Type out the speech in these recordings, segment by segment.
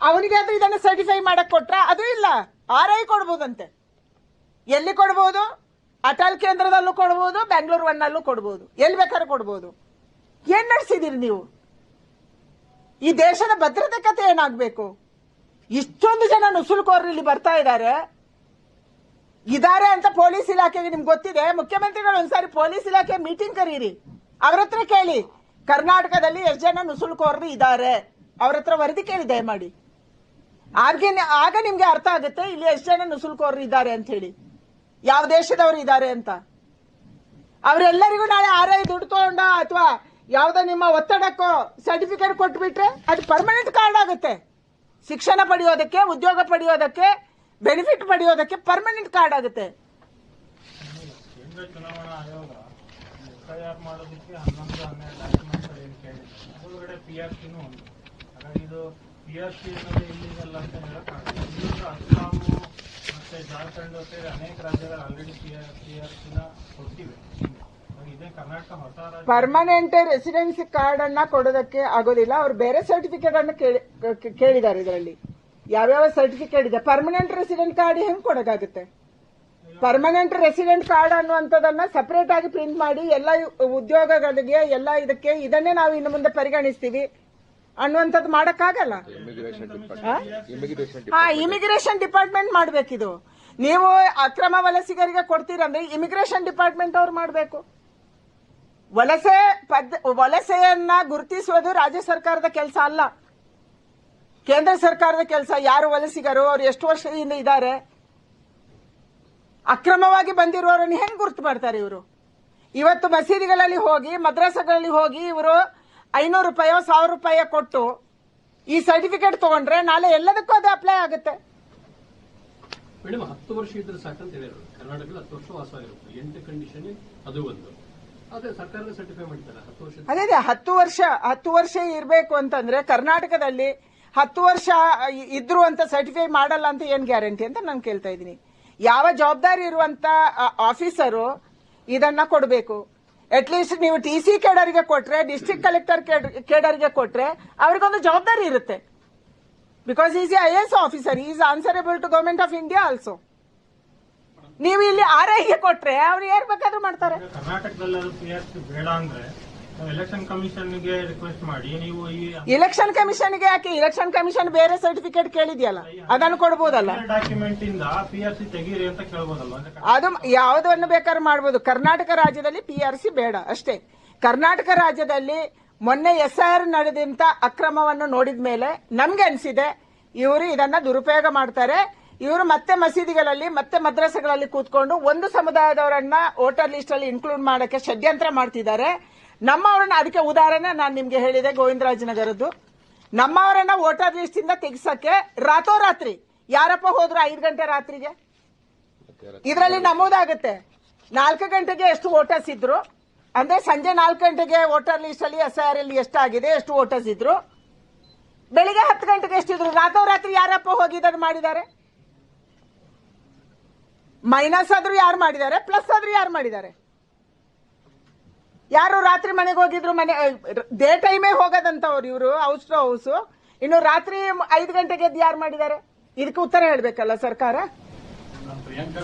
ಅವನಿಗೆ ಅದು ಇದನ್ನ ಸರ್ಟಿಫೈ ಮಾಡಕ್ ಕೊಟ್ರ ಅದು ಇಲ್ಲ. RI ಕೊಡ್ಬೋದಂತೆ. ಎಲ್ಲಿ ಕೊಡ್ಬೋದು? ಅಟಲ್ ಕೇಂದ್ರದಲ್ಲೂ ಕೊಡ್ಬೋದು, ಬೆಂಗಳೂರು 1 ಅಲ್ಲೂ ಕೊಡ್ಬೋದು, ಎಲ್ಲಿ ಬೇಕಾದ್ರೂ ಕೊಡ್ಬೋದು. ಏನ್ ನಡೆಸಿದಿರಿ ನೀವು? ಈ ದೇಶದ ಭದ್ರತೆ ಕತೆ ಏನಾಗ್ಬೇಕು? ಇಷ್ಟೊಂದು ಜನ ನುಸುಳುಕೋರರು ಇಲ್ಲಿ ಬರ್ತಾ ಇದಾರೆ ಅಂತ ಪೊಲೀಸ್ ಇಲಾಖೆಗೆ ನಿಮ್ಗೆ ಗೊತ್ತಿದೆ. ಮುಖ್ಯಮಂತ್ರಿಗಳು ಒಂದ್ಸಾರಿ ಪೊಲೀಸ್ ಇಲಾಖೆ ಮೀಟಿಂಗ್ ಕರೀರಿ, ಅವ್ರ ಹತ್ರ ಕೇಳಿ ಕರ್ನಾಟಕದಲ್ಲಿ ಎಷ್ಟು ಜನ ನುಸುಳುಕೋರರು ಇದ್ದಾರೆ, ಅವ್ರ ಹತ್ರ ವರದಿ ಕೇಳಿ ದಯಮಾಡಿ. ಆಗ ನಿಮ್ಗೆ ಅರ್ಥ ಆಗುತ್ತೆ ಇಲ್ಲಿ ಎಷ್ಟು ಜನ ನುಸುಳುಕೋರರು ಇದ್ದಾರೆ ಅಂತ ಹೇಳಿ, ಯಾವ ದೇಶದವರು ಇದ್ದಾರೆ ಅಂತ. ಅವರೆಲ್ಲರಿಗೂ ನಾಳೆ RI ದುಡ್ಡು ತಗೊಂಡ ಅಥವಾ ಯಾವ್ದೋ ನಿಮ್ಮ ಒತ್ತಡಕ್ಕೋ ಸರ್ಟಿಫಿಕೇಟ್ ಕೊಟ್ಬಿಟ್ರೆ ಅದು ಪರ್ಮನೆಂಟ್ ಕಾರ್ಡ್ ಆಗುತ್ತೆ. ಶಿಕ್ಷಣ ಪಡೆಯೋದಕ್ಕೆ, ಉದ್ಯೋಗ ಪಡೆಯೋದಕ್ಕೆ, ಬೆನಿಫಿಟ್ ಪಡೆಯೋದಕ್ಕೆ ಪರ್ಮನೆಂಟ್ ಕಾರ್ಡ್ ಆಗುತ್ತೆ. ಕೇಂದ್ರ ಚುನಾವಣಾ ಆಯೋಗ FIR ಮಾಡೋದಕ್ಕೆ 11-12 ಡಾಕ್ಯುಮೆಂಟ್ಸ್ ಏನು ಕೇಳಿದೆ, ಅದರೊಳಗಡೆ PRC ಒಂದು. ಹಾಗಾಗಿ ಇದು PRC ಅನ್ನೋದು ಇಲ್ಲಿಗಲ್ಲ ಅಂತ ಹೇಳಕ್ಕಾಗಲ್ಲ. ಇಲ್ಲಿಂದ ಅಸ್ಸಾಮು ಮತ್ತೆ ಜಾರ್ಖಂಡ್ ಸೇರಿ ಅನೇಕ ರಾಜ್ಯಗಳು ಆಲ್ರೆಡಿ PRC ಕೊಟ್ಟಿವೆ. ಇದೇ ಕರ್ನಾಟಕ ಹೊಸ ರಾಜ್ಯ ಪರ್ಮನೆಂಟ್ ರೆಸಿಡೆನ್ಸಿ ಕಾರ್ಡ್ ಅನ್ನ ಕೊಡೋದಕ್ಕೆ ಆಗೋದಿಲ್ಲ. ಅವ್ರು ಬೇರೆ ಸರ್ಟಿಫಿಕೇಟ್ ಅನ್ನು ಕೇಳಿದ್ದಾರೆ. ಇದರಲ್ಲಿ ಯಾವ್ಯಾವ ಸರ್ಟಿಫಿಕೇಟ್ ಇದೆ. ಪರ್ಮನೆಂಟ್ ರೆಸಿಡೆಂಟ್ ಕಾರ್ಡ್ ಹೆಂಗ್ ಕೊಡೋಕ್ಕಾಗುತ್ತೆ? ಪರ್ಮನೆಂಟ್ ರೆಸಿಡೆಂಟ್ ಕಾರ್ಡ್ ಅನ್ನುವಂಥದ್ದನ್ನ ಸಪರೇಟ್ ಆಗಿ ಪ್ರಿಂಟ್ ಮಾಡಿ ಎಲ್ಲ ಉದ್ಯೋಗಗಳಿಗೆ ಎಲ್ಲ ಇದಕ್ಕೆ ಇದನ್ನೇ ನಾವು ಇನ್ನು ಮುಂದೆ ಪರಿಗಣಿಸ್ತೀವಿ ಅನ್ನುವಂಥದ್ದು ಮಾಡಕ್ಕಾಗಲ್ಲ. ಇಮಿಗ್ರೇಷನ್ ಡಿಪಾರ್ಟ್ಮೆಂಟ್ ಮಾಡ್ಬೇಕಿದು. ನೀವು ಅಕ್ರಮ ವಲಸಿಗರಿಗೆ ಕೊಡ್ತೀರಂದ್ರೆ ಇಮಿಗ್ರೇಷನ್ ಡಿಪಾರ್ಟ್ಮೆಂಟ್ ಅವ್ರು ಮಾಡಬೇಕು. ವಲಸೆಯನ್ನ ಗುರುತಿಸುವುದು ರಾಜ್ಯ ಸರ್ಕಾರದ ಕೆಲಸ ಅಲ್ಲ, ಕೇಂದ್ರ ಸರ್ಕಾರದ ಕೆಲಸ. ಯಾರು ವಲಸಿಗರು, ಅವ್ರು ಎಷ್ಟು ವರ್ಷದಿಂದ ಇದ್ದಾರೆ, ಅಕ್ರಮವಾಗಿ ಬಂದಿರುವವರನ್ನು ಹೆಂಗ್ ಗುರುತು ಮಾಡ್ತಾರೆ ಇವರು? ಇವತ್ತು ಮಸೀದಿಗಳಲ್ಲಿ ಹೋಗಿ, ಮದ್ರಸಾಗಳಲ್ಲಿ ಹೋಗಿ ಇವರು 500 ರೂಪಾಯಿ 1000 ರೂಪಾಯಿ ಕೊಟ್ಟು ಈ ಸರ್ಟಿಫಿಕೇಟ್ ತಗೊಂಡ್ರೆ ನಾಳೆ ಎಲ್ಲದಕ್ಕೂ ಅದು ಅಪ್ಲೈ ಆಗುತ್ತೆ. ಮೇಡಮ್ 10 ವರ್ಷ ಇದ್ರೆ ಸಾಕಂತ ಹೇಳಿದ್ರು. ಕರ್ನಾಟಕದಲ್ಲಿ 10 ವರ್ಷ ವಾಸ ಆಗಿರುತ್ತೆ. 8 ಕಂಡೀಷನ್ ಅದು ಒಂದು. ಅದೇ ಸರ್ಕಾರದ ಸರ್ಟಿಫೈ ಮಾಡ್ತಾರೆ 10 ವರ್ಷ. ಅದೇ 10 ವರ್ಷ ಇರಬೇಕು ಅಂತಂದ್ರೆ ಕರ್ನಾಟಕದಲ್ಲಿ 10 ವರ್ಷ ಇದ್ರು ಅಂತ ಸರ್ಟಿಫೈ ಮಾಡಲ್ಲ ಅಂತ ಏನ್ ಗ್ಯಾರಂಟಿ ಅಂತ ನಾನು ಕೇಳ್ತಾ ಇದ್ದೀನಿ. ಯಾವ ಜವಾಬ್ದಾರಿ ಇರುವಂತ ಆಫೀಸರು ಇದನ್ನ ಕೊಡಬೇಕು. ಅಟ್ಲೀಸ್ಟ್ ನೀವು TC ಕೇಡರಿಗೆ ಕೊಟ್ರೆ, ಡಿಸ್ಟ್ರಿಕ್ಟ್ ಕಲೆಕ್ಟರ್ ಕೇಡರಿಗೆ ಕೊಟ್ರೆ ಅವ್ರಿಗೊಂದು ಜವಾಬ್ದಾರಿ ಇರುತ್ತೆ. Because is IAS officer, is answerable to government of India also. ನೀವು ಇಲ್ಲಿ RIಗೆ ಕೊಟ್ರೆ ಅವ್ರು ಏನ್ ಬೇಕಾದ್ರೂ ಮಾಡ್ತಾರೆ. ಕರ್ನಾಟಕದಲ್ಲಿ PRC ಬೇಡ ಅಂದ್ರೆ ಎಲೆಕ್ಷನ್ ಕಮಿಷನ್ಗೆ ರಿಕ್ವೆಸ್ಟ್ ಮಾಡಿ. ನೀವು ಎಲೆಕ್ಷನ್ ಕಮಿಷನ್ಗೆ ಯಾಕೆ? ಎಲೆಕ್ಷನ್ ಕಮಿಷನ್ ಬೇರೆ ಸರ್ಟಿಫಿಕೇಟ್ ಕೇಳಿದ್ಯಲ್ಲ, ಅದನ್ನು ಕೊಡಬಹುದಲ್ಲ. ಡಾಕ್ಯುಮೆಂಟ್ ಇಂದ PRC ತೆಗೀರಿ ಅಂತ ಕೇಳಬಹುದಲ್ಲ. ಅದು ಯಾವುದನ್ನು ಬೇಕಾದ್ರೂ ಮಾಡಬಹುದು. ಕರ್ನಾಟಕ ರಾಜ್ಯದಲ್ಲಿ PRC ಬೇಡ ಅಷ್ಟೇ. ಕರ್ನಾಟಕ ರಾಜ್ಯದಲ್ಲಿ ಮೊನ್ನೆ SIR ನಡೆದಂತ ಅಕ್ರಮವನ್ನು ನೋಡಿದ ಮೇಲೆ ನಮ್ಗೆ ಅನ್ಸಿದೆ ಇವರು ಇದನ್ನ ದುರುಪಯೋಗ ಮಾಡ್ತಾರೆ. ಇವರು ಮತ್ತೆ ಮಸೀದಿಗಳಲ್ಲಿ ಮತ್ತೆ ಮದ್ರಸೆಗಳಲ್ಲಿ ಕೂತ್ಕೊಂಡು ಒಂದು ಸಮುದಾಯದವರನ್ನ ವೋಟರ್ ಲಿಸ್ಟ್ ಅಲ್ಲಿ ಇನ್ಕ್ಲೂಡ್ ಮಾಡಕ್ಕೆ ಷಡ್ಯಂತ್ರ ಮಾಡ್ತಿದ್ದಾರೆ. ನಮ್ಮವರನ್ನ, ಅದಕ್ಕೆ ಉದಾಹರಣೆ ನಾನು ನಿಮ್ಗೆ ಹೇಳಿದೆ ಗೋವಿಂದರಾಜನಗರದ್ದು. ನಮ್ಮವರನ್ನ ವೋಟರ್ ಲಿಸ್ಟ್ ಇಂದ ತೆಗಿಸಕ್ಕೆ ರಾತ್ರೋರಾತ್ರಿ ಯಾರಪ್ಪ ಹೋದ್ರು 5 ಗಂಟೆ ರಾತ್ರಿಗೆ ಇದರಲ್ಲಿ ನಮೂದಾಗುತ್ತೆ 4 ಗಂಟೆಗೆ ಎಷ್ಟು ವೋಟರ್ಸ್ ಇದ್ರು ಅಂದ್ರೆ ಸಂಜೆ 4 ಗಂಟೆಗೆ ವೋಟರ್ ಲಿಸ್ಟ್ ಅಲ್ಲಿ SIR ಅಲ್ಲಿ ಎಷ್ಟಾಗಿದೆ, ಎಷ್ಟು ವೋಟರ್ಸ್ ಇದ್ರು. ಬೆಳಿಗ್ಗೆ 10 ಗಂಟೆಗೆ ಎಷ್ಟಿದ್ರು. ರಾತ್ರೋರಾತ್ರಿ ಯಾರಪ್ಪ ಹೋಗಿ ಇದನ್ನು ಮಾಡಿದ್ದಾರೆ? ಮೈನಸ್ ಆದ್ರೂ ಯಾರು ಮಾಡಿದ್ದಾರೆ, ಪ್ಲಸ್ ಆದ್ರೂ ಯಾರು ಮಾಡಿದ್ದಾರೆ? ಯಾರು ರಾತ್ರಿ ಮನೆಗೆ ಹೋಗಿದ್ರು? ಡೇ ಟೈಮೇ ಹೋಗೋದಂತವ್ರು ಇವರು, ಹೌಸ್ ಟು ಹೌಸ್. ಇನ್ನು ರಾತ್ರಿ 5 ಗಂಟೆಗೆ ಎದ್ದು ಯಾರು ಮಾಡಿದ್ದಾರೆ? ಇದಕ್ಕೆ ಉತ್ತರ ಹೇಳ್ಬೇಕಲ್ಲ ಸರ್ಕಾರ.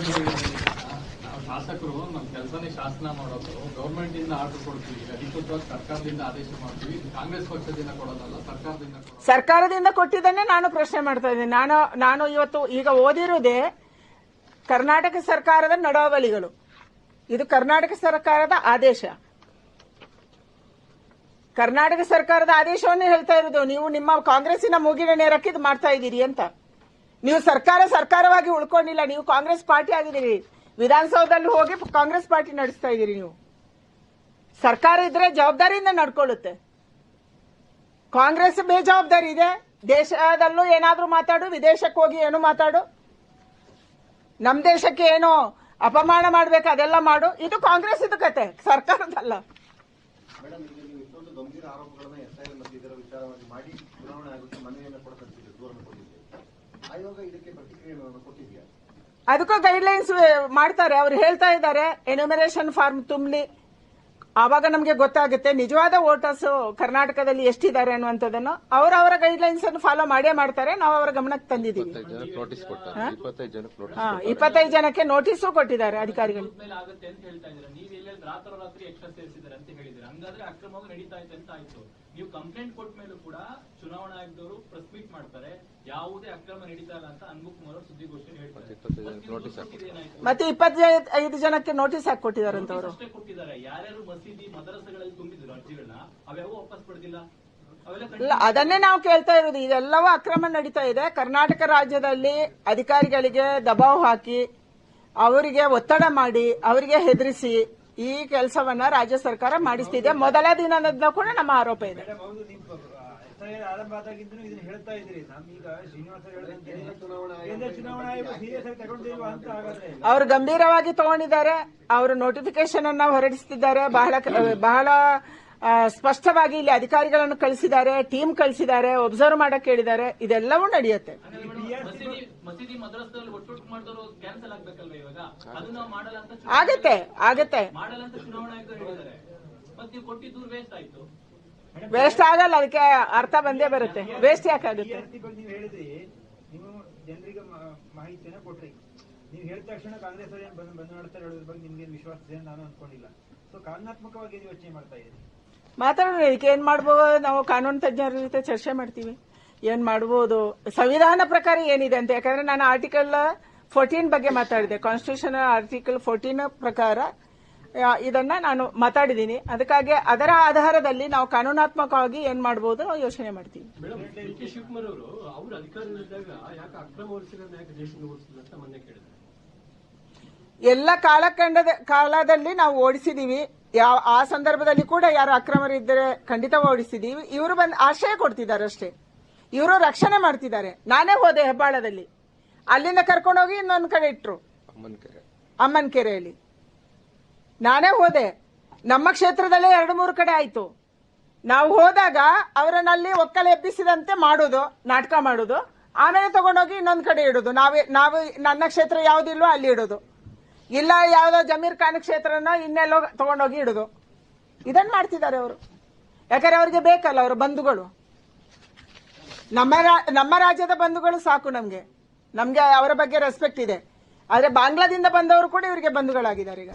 ಶಾಸಕರು ನಮ್ಮ ಕೆಲಸನೇ ಶಾಸನ ಮಾಡೋದು, ಗವರ್ಮೆಂಟ್ ಇಂದ ಆರ್ಡರ್ ಕೊಡ್ತೀವಿ, ಅಧಿಕೃತವಾಗಿ ಸರ್ಕಾರದಿಂದ ಆದೇಶ ಮಾಡ್ತೀವಿ. ಕಾಂಗ್ರೆಸ್ ಪಕ್ಷದಿಂದ ಕೊಡೋದಲ್ಲ, ಸರ್ಕಾರದಿಂದ ಕೊಟ್ಟಿದ್ದನ್ನೇ ನಾನು ಪ್ರಶ್ನೆ ಮಾಡ್ತಾ ಇದ್ದೀನಿ. ನಾನು ಇವತ್ತು ಈಗ ಓದಿರುವುದೇ ಕರ್ನಾಟಕ ಸರ್ಕಾರದ ನಡಾವಳಿಗಳು. ಇದು ಕರ್ನಾಟಕ ಸರ್ಕಾರದ ಆದೇಶ. ಕರ್ನಾಟಕ ಸರ್ಕಾರದ ಆದೇಶವನ್ನೇ ಹೇಳ್ತಾ ಇರೋದು. ನೀವು ನಿಮ್ಮ ಕಾಂಗ್ರೆಸ್ಸಿನ ಮೂಗಿನ ನೇರಕ್ಕೆ ಇದು ಮಾಡ್ತಾ ಇದ್ದೀರಿ ಅಂತ. ನೀವು ಸರ್ಕಾರವಾಗಿ ಉಳ್ಕೊಂಡಿಲ್ಲ, ನೀವು ಕಾಂಗ್ರೆಸ್ ಪಾರ್ಟಿ ಆಗಿದ್ದೀರಿ. ವಿಧಾನಸೌಧದಲ್ಲಿ ಹೋಗಿ ಕಾಂಗ್ರೆಸ್ ಪಾರ್ಟಿ ನಡೆಸ್ತಾ ಇದ್ದೀರಿ. ನೀವು ಸರ್ಕಾರ ಇದ್ರೆ ಜವಾಬ್ದಾರಿಯಿಂದ ನಡ್ಕೊಳ್ಳುತ್ತೆ. ಕಾಂಗ್ರೆಸ್ ಬೇಜವಾಬ್ದಾರಿ ಇದೆ. ದೇಶದಲ್ಲೂ ಏನಾದ್ರೂ ಮಾತಾಡು, ವಿದೇಶಕ್ಕೆ ಹೋಗಿ ಏನು ಮಾತಾಡು, ನಮ್ ದೇಶಕ್ಕೆ ಏನೋ ಅಪಮಾನ ಮಾಡ್ಬೇಕು ಅದೆಲ್ಲ ಮಾಡು. ಇದು ಕಾಂಗ್ರೆಸ್ ಇದು ಕತೆ, ಸರ್ಕಾರದಲ್ಲ. ಅದಕ್ಕೂ ಗೈಡ್ಲೈನ್ಸ್ ಮಾಡ್ತಾರೆ. ಅವ್ರು ಹೇಳ್ತಾ ಇದ್ದಾರೆ ಎನ್ಯುಮರೇಷನ್ ಫಾರ್ಮ್ ತುಂಬಲಿ, ಆವಾಗ ನಮಗೆ ಗೊತ್ತಾಗುತ್ತೆ ನಿಜವಾದ ವೋಟರ್ಸ್ ಕರ್ನಾಟಕದಲ್ಲಿ ಎಷ್ಟಿದ್ದಾರೆ ಅನ್ನುವಂಥದ್ದನ್ನು ಅವರವರ ಗೈಡ್ಲೈನ್ಸ್ ಅನ್ನು ಫಾಲೋ ಮಾಡೇ ಮಾಡ್ತಾರೆ. ನಾವು ಅವರ ಗಮನಕ್ಕೆ ತಂದಿದ್ದೀವಿ. 25 ಜನಕ್ಕೆ ನೋಟಿಸು ಕೊಟ್ಟಿದ್ದಾರೆ ಅಧಿಕಾರಿಗಳು. ಆಗುತ್ತೆ ಅಂತ ಹೇಳ್ತಾ ಇದ್ದೀರಾ. ನೀವು ಎಲ್ಲೆಲ್ಲಿ ರಾತ್ರೋರಾತ್ರಿ ಎಕ್ಸ್ಟ್ರಾ ಸೇರಿಸಿದ್ದಾರೆ ಅಂತ ಹೇಳಿದ್ರೆ ಹಂಗಾದ್ರೆ ಅಕ್ರಮವಾಗಿ ನಡೀತಾ ಇದೆ ಅಂತ ಆಯ್ತು. ನೀವು ಕಂಪ್ಲೇಂಟ್ ಕೊಟ್ಟ ಮೇಲೂ ಕೂಡ ಚುನಾವಣಾ ಆಯೋಗದವರು ಪ್ರೆಸ್ ಮೀಟ್ ಮಾಡ್ತಾರೆ, ಯಾವುದೇ ಅಕ್ರಮ ನಡೀತಾ ಇಲ್ಲ ಅಂತ ಅನ್ಬುಕ್ ಕುಮಾರ್ ಸುದ್ದಿಗೋಷ್ಠಿ ಹೇಳ್ತಾರೆ. ಮತ್ತೆ 25 ಜನಕ್ಕೆ ನೋಟಿಸ್ ಹಾಕಿ ಕೊಟ್ಟಿದ್ದಾರಂತವರು ಅಷ್ಟೇ ಕೊಟ್ಟಿದ್ದಾರೆ. ಯಾರ್ಯಾರು ಮಸೀದಿ ಮದರಸಗಳಲ್ಲಿ ತುಂಬಿದ್ರು ಅರ್ಜಿಗಳನ್ನ ಅವ್ಯಾವ ವಾಪಸ್ ಪಡೆದಿಲ್ಲ. ಇಲ್ಲ, ಅದನ್ನೇ ನಾವು ಕೇಳ್ತಾ ಇರೋದು. ಇದೆಲ್ಲವೂ ಅಕ್ರಮ ನಡೀತಾ ಇದೆ. ಕರ್ನಾಟಕ ರಾಜ್ಯದಲ್ಲಿ ಅಧಿಕಾರಿಗಳಿಗೆ ದಬಾವ್ ಹಾಕಿ, ಅವರಿಗೆ ಒತ್ತಡ ಮಾಡಿ, ಅವರಿಗೆ ಹೆದರಿಸಿ ಈ ಕೆಲಸವನ್ನ ರಾಜ್ಯ ಸರ್ಕಾರ ಮಾಡಿಸ್ತಿದೆ. ಮೊದಲ ದಿನದ ಕೂಡ ನಮ್ಮ ಆರೋಪ ಇದೆ. ಆರಂಭ ಆದಾಗಿಂದಲೂ ಇದನ್ನ ಹೇಳ್ತಾ ಇದ್ರಿ. ನಮ್ಮೀಗ ಶ್ರೀನಿವಾಸ ಚುನಾವಣಾ ಆಯೋಗ ಸೀರಿಯಸ್ ಆಗಿ ತಗೊಂಡಿಲ್ವಾ ಅಂತ ಆಗುತ್ತೆ. ಅವರು ಗಂಭೀರವಾಗಿ ತಗೊಂಡಿದ್ದಾರೆ. ಅವರು ನೋಟಿಫಿಕೇಶನ್ ಅನ್ನ ಹೊರಡಿಸುತ್ತಿದ್ದಾರೆ. ಬಹಳ ಸ್ಪಷ್ಟವಾಗಿ ಇಲ್ಲಿ ಅಧಿಕಾರಿಗಳನ್ನು ಕಳಿಸಿದ್ದಾರೆ, ಟೀಮ್ ಕಳಿಸಿದ್ದಾರೆ, ಒಬ್ಸರ್ವ್ ಮಾಡಕ್ ಹೇಳಿದ್ದಾರೆ. ಇದೆಲ್ಲವೂ ನಡೆಯುತ್ತೆ. ಮಸೀದಿ ಮದ್ರಸದಲ್ಲಿ ಒಟ್ಟೊಟ್ಟು ಮಾಡಿದವರು ಕ್ಯಾನ್ಸಲ್ ಆಗ್ಬೇಕಲ್ವಾ ಇವಾಗ? ಅದು ನಾವು ಮಾಡಲ್ಲ ಅಂತ ಆಗತ್ತೆ ಮಾಡಲ್ಲ ಅಂತ ಚುನಾವಣಾ ಆಯೋಗ ಹೇಳಿದ್ದಾರೆ. ಮತ್ತೆ ನೀವು ಕೊಟ್ಟಿದ್ದು ವೇಸ್ಟ್ ಆಯ್ತು. ವೇಸ್ಟ್ ಆಗಲ್ಲ, ಅದಕ್ಕೆ ಅರ್ಥ ಬಂದೇ ಬರುತ್ತೆ. ವೇಸ್ಟ್ ಯಾಕಾಗುತ್ತೆ? ನೀವು ಹೇಳಿದ್ರಿ, ನೀವು ಜನರಿಗೆ ಮಾಹಿತಿಯನ್ನ ಕೊಟ್ರಿ. ನೀವು ಹೇಳಿದ ತಕ್ಷಣ ಕಾಂಗ್ರೆಸ್ ಬಂದು ಮಾಡ್ತಾರೆ ಹೇಳೋದ್ರ ಬಗ್ಗೆ ನಿಮ್ಗೆ ವಿಶ್ವಾಸ ಇದೆ ನಾನು ಅನ್ಕೊಂಡಿಲ್ಲ. ಸೊ ಕಾನೂನಾತ್ಮಕವಾಗಿ ಯೋಚನೆ ಮಾಡ್ತಾ ಇದ್ದೀರಿ. ಮಾತಾಡೋಣ. ಇದಕ್ಕೆ ಏನ್ ಮಾಡ್ಬೋದು? ನಾವು ಕಾನೂನು ತಜ್ಞರ ಜೊತೆ ಚರ್ಚೆ ಮಾಡ್ತೀವಿ. ಏನ್ ಮಾಡ್ಬೋದು, ಸಂವಿಧಾನ ಪ್ರಕಾರ ಏನಿದೆ ಅಂತ. ಯಾಕಂದ್ರೆ ನಾನು ಆರ್ಟಿಕಲ್ 14 ಬಗ್ಗೆ ಮಾತಾಡಿದೆ. ಕಾನ್ಸ್ಟಿಟ್ಯೂಷನ್ ಆರ್ಟಿಕಲ್ 14 ಪ್ರಕಾರ ಇದನ್ನ ನಾನು ಮಾತಾಡಿದ್ದೀನಿ. ಅದಕ್ಕಾಗಿ ಅದರ ಆಧಾರದಲ್ಲಿ ನಾವು ಕಾನೂನಾತ್ಮಕವಾಗಿ ಏನ್ ಮಾಡ್ಬೋದು ನಾವು ಯೋಚನೆ ಮಾಡ್ತೀವಿ. ಶಿವಕುಮಾರ್ ಅವರು ಅವ್ರ ಅಧಿಕಾರದಲ್ಲಿದ್ದಾಗ ಯಾಕೆ ಅಕ್ರಮ ಹೊರಿಸಿರೋದು ಯಾಕೆ ದೇಶದಿಂದ ಓಡಿಸಿದ್ರು ಅಂತ ಮೊನ್ನೆ ಕೇಳಿದ್ರು. ಎಲ್ಲ ಕಾಲದಲ್ಲಿ ನಾವು ಓಡಿಸಿದೀವಿ. ಆ ಸಂದರ್ಭದಲ್ಲಿ ಕೂಡ ಯಾರು ಅಕ್ರಮರಿದ್ದರೆ ಖಂಡಿತ ಓಡಿಸಿದೀವಿ. ಇವರು ಬಂದು ಆಶ್ರಯ ಕೊಡ್ತಿದ್ದಾರೆ ಅಷ್ಟೇ. ಇವರು ರಕ್ಷಣೆ ಮಾಡ್ತಿದ್ದಾರೆ. ನಾನೇ ಹೋದೆ ಹೆಬ್ಬಾಳದಲ್ಲಿ, ಅಲ್ಲಿಂದ ಕರ್ಕೊಂಡೋಗಿ ಇನ್ನೊಂದು ಕಡೆ ಇಟ್ರು, ಅಮ್ಮನ್ಕೆರೆಯಲ್ಲಿ. ನಾನೇ ಹೋದೆ. ನಮ್ಮ ಕ್ಷೇತ್ರದಲ್ಲೇ 2-3 ಕಡೆ ಆಯ್ತು. ನಾವು ಹೋದಾಗ ಅವರನ್ನಲ್ಲಿ ಒಕ್ಕಲು ಎಬ್ಬಿಸಿದಂತೆ ಮಾಡೋದು, ನಾಟಕ ಮಾಡೋದು, ಆಮೇಲೆ ತಗೊಂಡೋಗಿ ಇನ್ನೊಂದು ಕಡೆ ಇಡೋದು. ನಾವು ನನ್ನ ಕ್ಷೇತ್ರ ಯಾವ್ದಿಲ್ವೋ ಅಲ್ಲಿ ಇಡೋದು, ಇಲ್ಲ ಯಾವ್ದೋ ಜಮೀರ್ ಖಾನ್ ಕ್ಷೇತ್ರನ ಇನ್ನೆಲ್ಲೋ ತಗೊಂಡೋಗಿ ಇಡೋದು. ಇದನ್ನ ಮಾಡ್ತಿದ್ದಾರೆ ಅವರು. ಯಾಕಂದ್ರೆ ಅವ್ರಿಗೆ ಬೇಕಲ್ಲ ಅವರ ಬಂಧುಗಳು. ನಮ್ಮ ರಾಜ್ಯದ ಬಂಧುಗಳು ಸಾಕು ನಮ್ಗೆ ಅವರ ಬಗ್ಗೆ ರೆಸ್ಪೆಕ್ಟ್ ಇದೆ. ಆದ್ರೆ ಬಾಂಗ್ಲಾದಿಂದ ಬಂದವರು ಕೂಡ ಇವರಿಗೆ ಬಂಧುಗಳಾಗಿದ್ದಾರೆ ಈಗ.